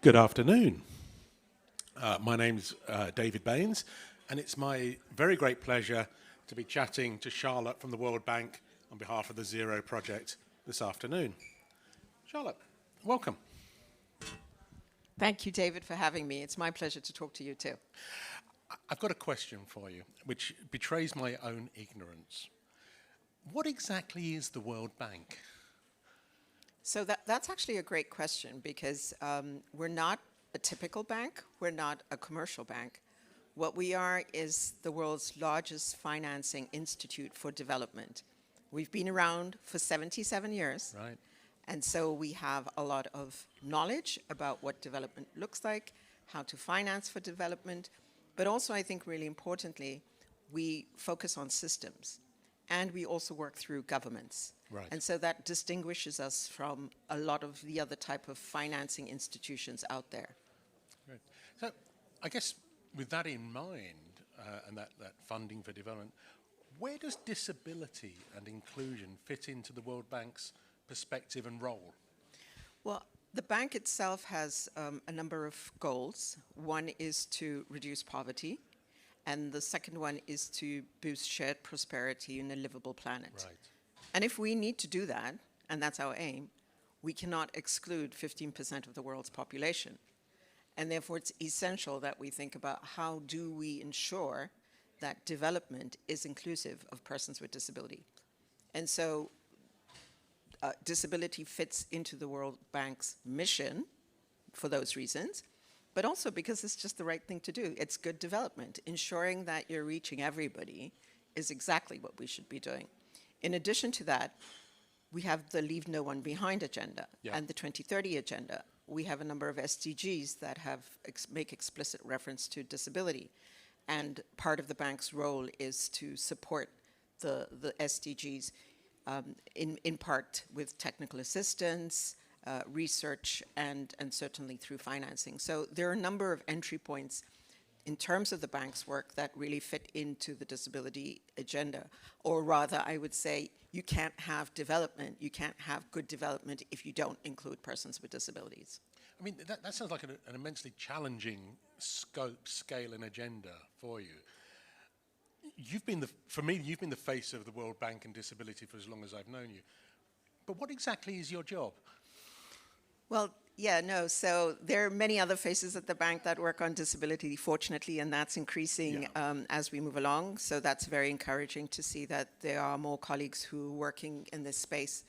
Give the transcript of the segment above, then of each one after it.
Good afternoon. My name's David Baines, and it's my very great pleasure to be chatting to Charlotte from the World Bank on behalf of the Zero Project this afternoon. Charlotte, welcome. Thank you, David, for having me. It's my pleasure to talk to you too. I've got a question for you, which betrays my own ignorance. What exactly is the World Bank? So that's actually a great question because we're not a typical bank. We're not a commercial bank. What we are is the world's largest financing institute for development. We've been around for 77 years. Right. And so we have a lot of knowledge about what development looks like, how to finance for development, but also I think really importantly, we focus on systems and we also work through governments. Right. And so that distinguishes us from a lot of the other type of financing institutions out there. Great. So I guess with that in mind and that funding for development, where does disability and inclusion fit into the World Bank's perspective and role? Well, the bank itself has a number of goals. One is to reduce poverty, and the second one is to boost shared prosperity in a livable planet. Right. And if we need to do that, and that's our aim, we cannot exclude 15% of the world's population. And therefore, it's essential that we think about how do we ensure that development is inclusive of persons with disability. And so disability fits into the World Bank's mission for those reasons, but also because it's just the right thing to do. It's good development. Ensuring that you're reaching everybody is exactly what we should be doing. In addition to that, we have the Leave No One Behind agenda and the 2030 agenda. We have a number of SDGs that have make explicit reference to disability. And part of the bank's role is to support the SDGs in part with technical assistance, research, and certainly through financing. So there are a number of entry points in terms of the bank's work that really fit into the disability agenda. Or rather, I would say, you can't have development, you can't have good development if you don't include persons with disabilities. I mean, that sounds like an immensely challenging scope, scale, and agenda for you. For me, you've been the face of the World Bank and disability for as long as I've known you. But what exactly is your job? Well, so there are many other faces at the bank that work on disability, fortunately, and that's increasing as we move along. So that's very encouraging to see that there are more colleagues who are working in this space.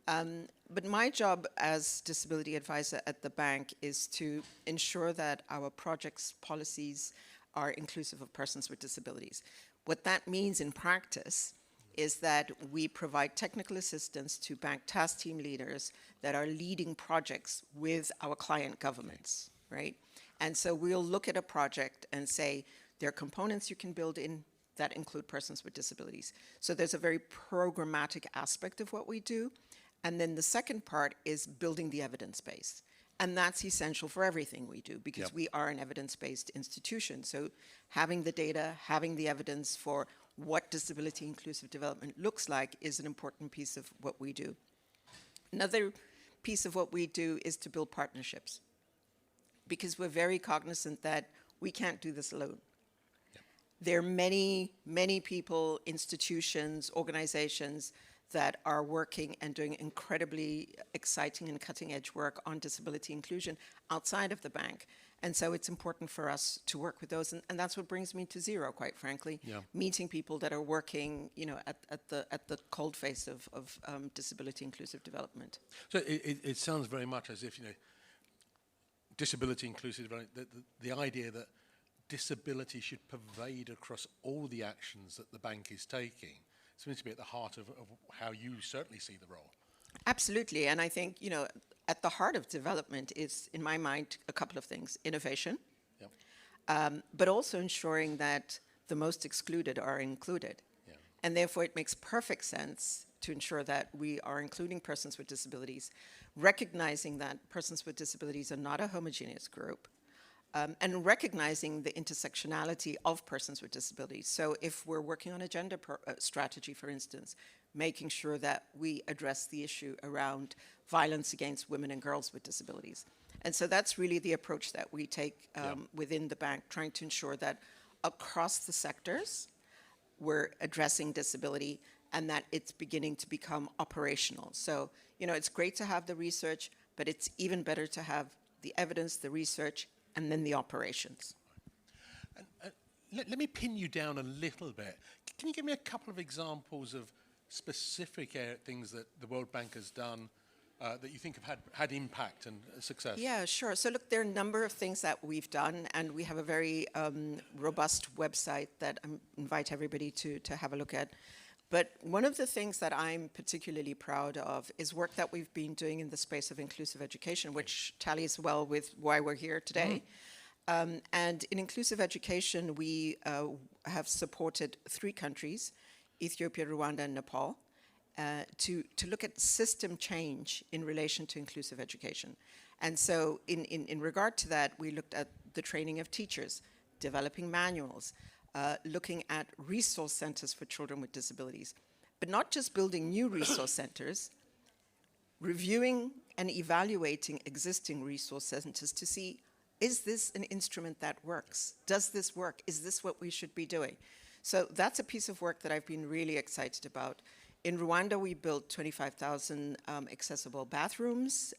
But my job as disability advisor at the bank is to ensure that our projects' policies are inclusive of persons with disabilities. What that means in practice is that we provide technical assistance to bank task team leaders that are leading projects with our client governments, right? And so we'll look at a project and say, there are components you can build in that include persons with disabilities. So there's a very programmatic aspect of what we do. And then the second part is building the evidence base. And that's essential for everything we do because we are an evidence-based institution. So having the data, having the evidence for what disability inclusive development looks like is an important piece of what we do. Another piece of what we do is to build partnerships because we're very cognizant that we can't do this alone. There are many, many people, institutions, organizations that are working and doing incredibly exciting and cutting-edge work on disability inclusion outside of the bank. And so it's important for us to work with those. And that's what brings me to Zero, quite frankly, meeting people that are working at the cold face of disability inclusive development. So it sounds very much as if, disability inclusive development, the idea that disability should pervade across all the actions that the bank is taking seems to be at the heart of how you certainly see the role. Absolutely, and I think, at the heart of development is, in my mind, a couple of things. Innovation, but also ensuring that the most excluded are included. And therefore, it makes perfect sense to ensure that we are including persons with disabilities, recognizing that persons with disabilities are not a homogeneous group, and recognizing the intersectionality of persons with disabilities. So if we're working on a gender strategy, for instance, making sure that we address the issue around violence against women and girls with disabilities. And so that's really the approach that we take within the bank, trying to ensure that across the sectors, we're addressing disability and that it's beginning to become operational. So, you know, it's great to have the research, but it's even better to have the evidence, the research, and then the operations. And let me pin you down a little bit. Can you give me a couple of examples of specific things that the World Bank has done that you think have had impact and success? Yeah, sure. So look, there are a number of things that we've done, and we have a very robust website that I invite everybody to have a look at. But one of the things that I'm particularly proud of is work that we've been doing in the space of inclusive education, which tallies well with why we're here today. And in inclusive education, we have supported 3 countries, Ethiopia, Rwanda, and Nepal, to look at system change in relation to inclusive education. And so in regard to that, we looked at the training of teachers, developing manuals, looking at resource centers for children with disabilities, but not just building new resource centers, reviewing and evaluating existing resource centers to see, is this an instrument that works? Does this work? Is this what we should be doing? So that's a piece of work that I've been really excited about. In Rwanda, we built 25,000 accessible bathrooms.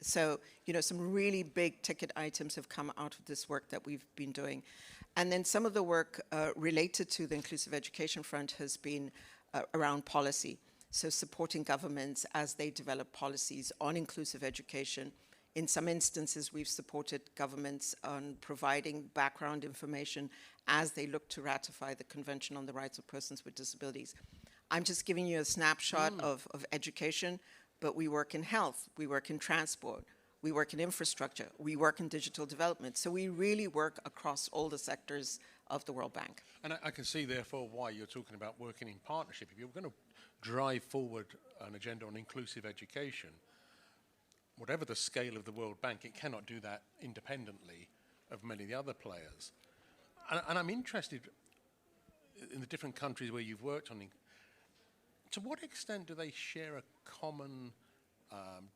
So, you know, some really big ticket items have come out of this work that we've been doing. And then some of the work related to the inclusive education front has been around policy. So supporting governments as they develop policies on inclusive education. In some instances, we've supported governments on providing background information as they look to ratify the Convention on the Rights of Persons with Disabilities. I'm just giving you a snapshot of education, but we work in health, we work in transport, we work in infrastructure, we work in digital development. So we really work across all the sectors of the World Bank. And I can see, therefore, why you're talking about working in partnership. If you're going to drive forward an agenda on inclusive education, whatever the scale of the World Bank, it cannot do that independently of many of the other players. And I'm interested in the different countries where you've worked on. To what extent do they share a common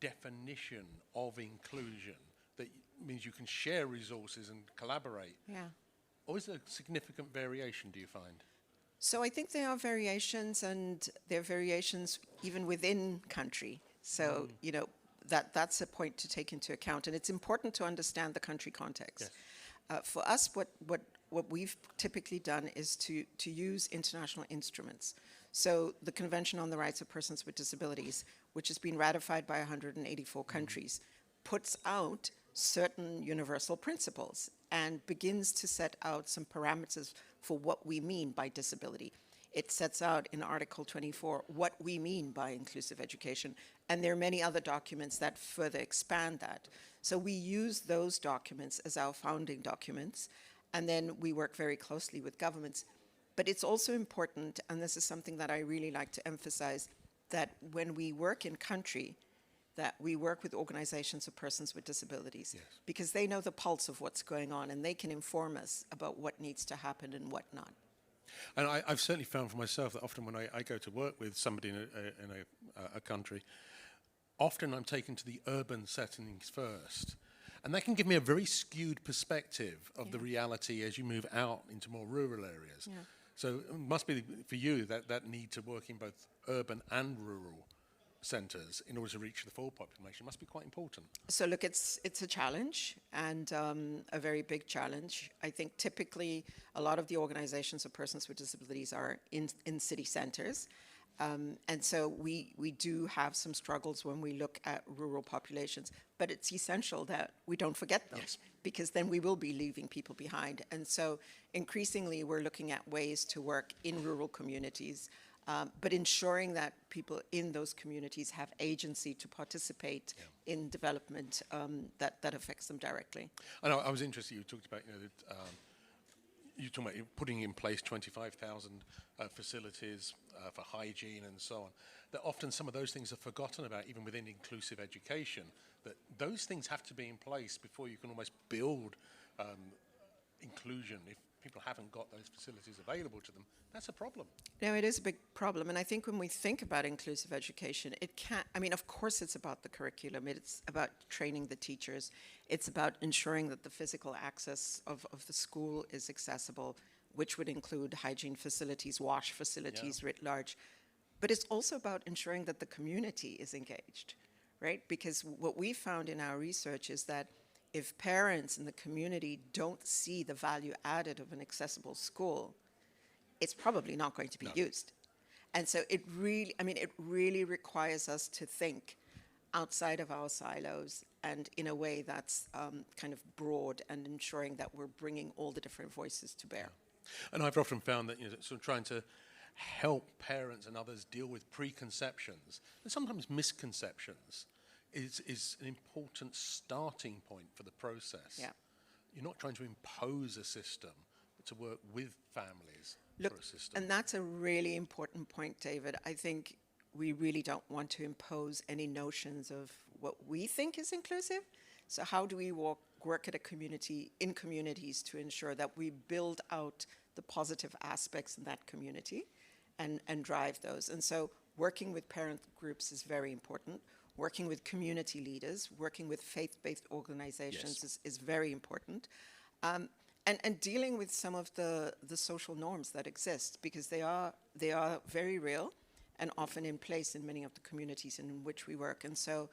definition of inclusion that means you can share resources and collaborate? Yeah. Or is there significant variation, do you find? So I think there are variations, and there are variations even within country. So, you know, that's a point to take into account. And it's important to understand the country context. Yes. For us, what we've typically done is to use international instruments. So the Convention on the Rights of Persons with Disabilities, which has been ratified by 184 countries, puts out certain universal principles and begins to set out some parameters for what we mean by disability. It sets out in Article 24 what we mean by inclusive education, and there are many other documents that further expand that. So we use those documents as our founding documents, and then we work very closely with governments. But it's also important, and this is something that I really like to emphasize, that when we work in country, that we work with organizations of persons with disabilities, yes, because they know the pulse of what's going on, and they can inform us about what needs to happen and what not. And I've certainly found for myself that often when I go to work with somebody in a country, often I'm taken to the urban settings first. And that can give me a very skewed perspective of the reality as you move out into more rural areas. Yeah. So it must be for you that need to work in both urban and rural centres in order to reach the full population must be quite important. So look, it's a challenge, and a very big challenge. I think typically a lot of the organizations of persons with disabilities are in city centres. And so we do have some struggles when we look at rural populations, but it's essential that we don't forget them, yes, because then we will be leaving people behind. And so increasingly we're looking at ways to work in rural communities, but ensuring that people in those communities have agency to participate in development that affects them directly. I was interested, you talked about, you're talking about putting in place 25,000 facilities for hygiene and so on, that often some of those things are forgotten about even within inclusive education, that those things have to be in place before you can almost build inclusion. people haven't got those facilities available to them, that's a problem. No, it is a big problem. And I think when we think about inclusive education, it can't, I mean, of course it's about the curriculum, it's about training the teachers, it's about ensuring that the physical access of the school is accessible, which would include hygiene facilities, wash facilities writ large. But it's also about ensuring that the community is engaged, right? Because what we found in our research is that if parents in the community don't see the value added of an accessible school, it's probably not going to be used. And so it really requires us to think outside of our silos and in a way that's kind of broad and ensuring that we're bringing all the different voices to bear. And I've often found that, sort of trying to help parents and others deal with preconceptions and sometimes misconceptions is an important starting point for the process. Yeah. You're not trying to impose a system, but to work with families Look, for a system. and that's a really important point, David. I think we really don't want to impose any notions of what we think is inclusive. So how do we work at in communities to ensure that we build out the positive aspects in that community and drive those? And so working with parent groups is very important. Working with community leaders, working with faith-based organizations is very important. And dealing with some of the social norms that exist, because they are very real and often in place in many of the communities in which we work. And so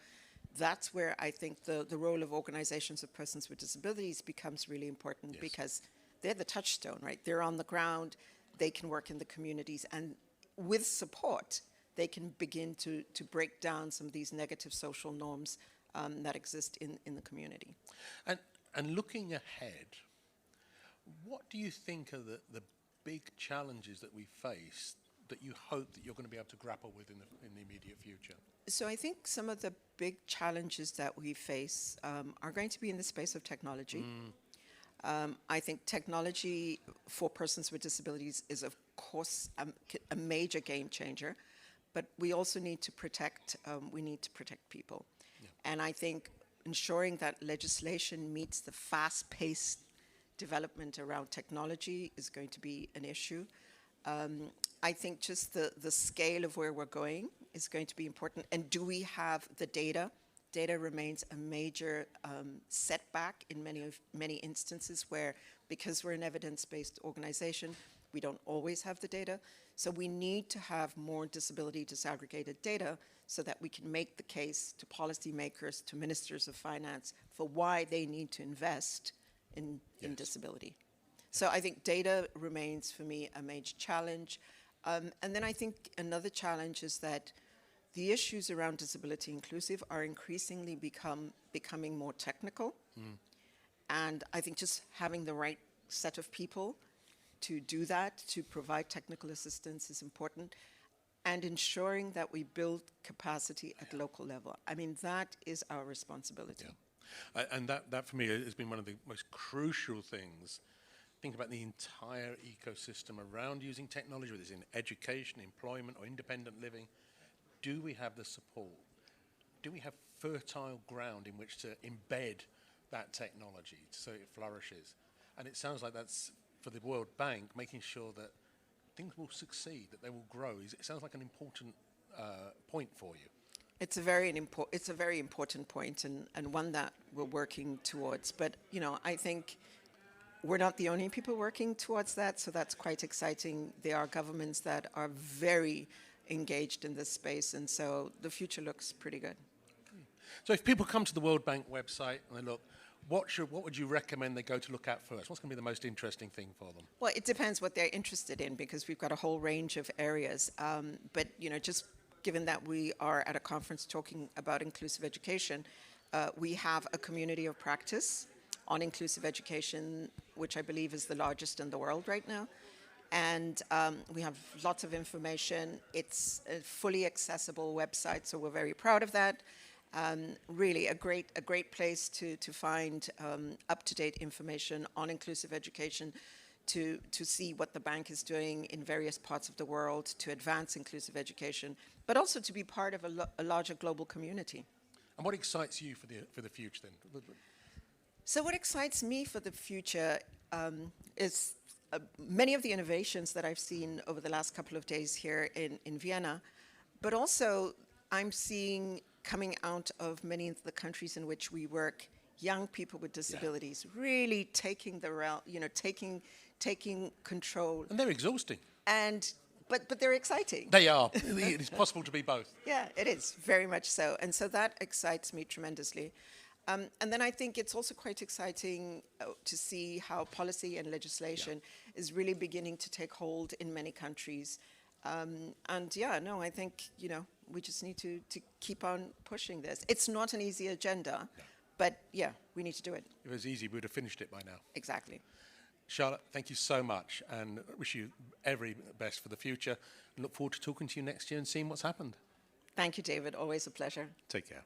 that's where I think the role of organizations of persons with disabilities becomes really important, because they're the touchstone, right? They're on the ground, they can work in the communities, and with support, they can begin to break down some of these negative social norms that exist in the community. And looking ahead, what do you think are the big challenges that we face that you hope that you're going to be able to grapple with in the immediate future? So I think some of the big challenges that we face are going to be in the space of technology. I think technology for persons with disabilities is, of course, a major game changer, but we also need to protect people. Yeah. And I think ensuring that legislation meets the fast-paced development around technology is going to be an issue. I think just the scale of where we're going is going to be important. And do we have the data? Data remains a major setback in many instances where, because we're an evidence-based organization, we don't always have the data. So we need to have more disability disaggregated data so that we can make the case to policymakers, to ministers of finance, for why they need to invest in disability. So I think data remains, for me, a major challenge. And then I think another challenge is that the issues around disability inclusive are increasingly becoming more technical. And I think just having the right set of people to do that, to provide technical assistance, is important. And ensuring that we build capacity at local level. I mean, that is our responsibility. And that for me has been one of the most crucial things. Think about the entire ecosystem around using technology, whether it's in education, employment, or independent living. Do we have the support? Do we have fertile ground in which to embed that technology so it flourishes? And it sounds like that's, for the World Bank, making sure that things will succeed, that they will grow. It sounds like an important point for you. It's a very important point, and one that we're working towards. But, I think we're not the only people working towards that, so that's quite exciting. There are governments that are very engaged in this space, and so the future looks pretty good. So if people come to the World Bank website and they look, what would you recommend they go to look at first? What's going to be the most interesting thing for them? Well, it depends what they're interested in, because we've got a whole range of areas. But, just given that we are at a conference talking about inclusive education, we have a community of practice on inclusive education, which I believe is the largest in the world right now. And we have lots of information. It's a fully accessible website, so we're very proud of that. Really a great place to find up-to-date information on inclusive education, to see what the bank is doing in various parts of the world to advance inclusive education, but also to be part of a larger global community. And what excites you for the future then? So what excites me for the future is many of the innovations that I've seen over the last couple of days here in Vienna, but also I'm seeing coming out of many of the countries in which we work, young people with disabilities really taking taking control. And they're exhausting. But they're exciting. They are. It is possible to be both. Yeah, it is, very much so. And so that excites me tremendously. And then I think it's also quite exciting to see how policy and legislation is really beginning to take hold in many countries. I think, we just need to keep on pushing this. It's not an easy agenda, but yeah, we need to do it. If it was easy, we would have finished it by now. Exactly. Charlotte, thank you so much, and wish you every best for the future, and look forward to talking to you next year and seeing what's happened. Thank you, David. Always a pleasure. Take care.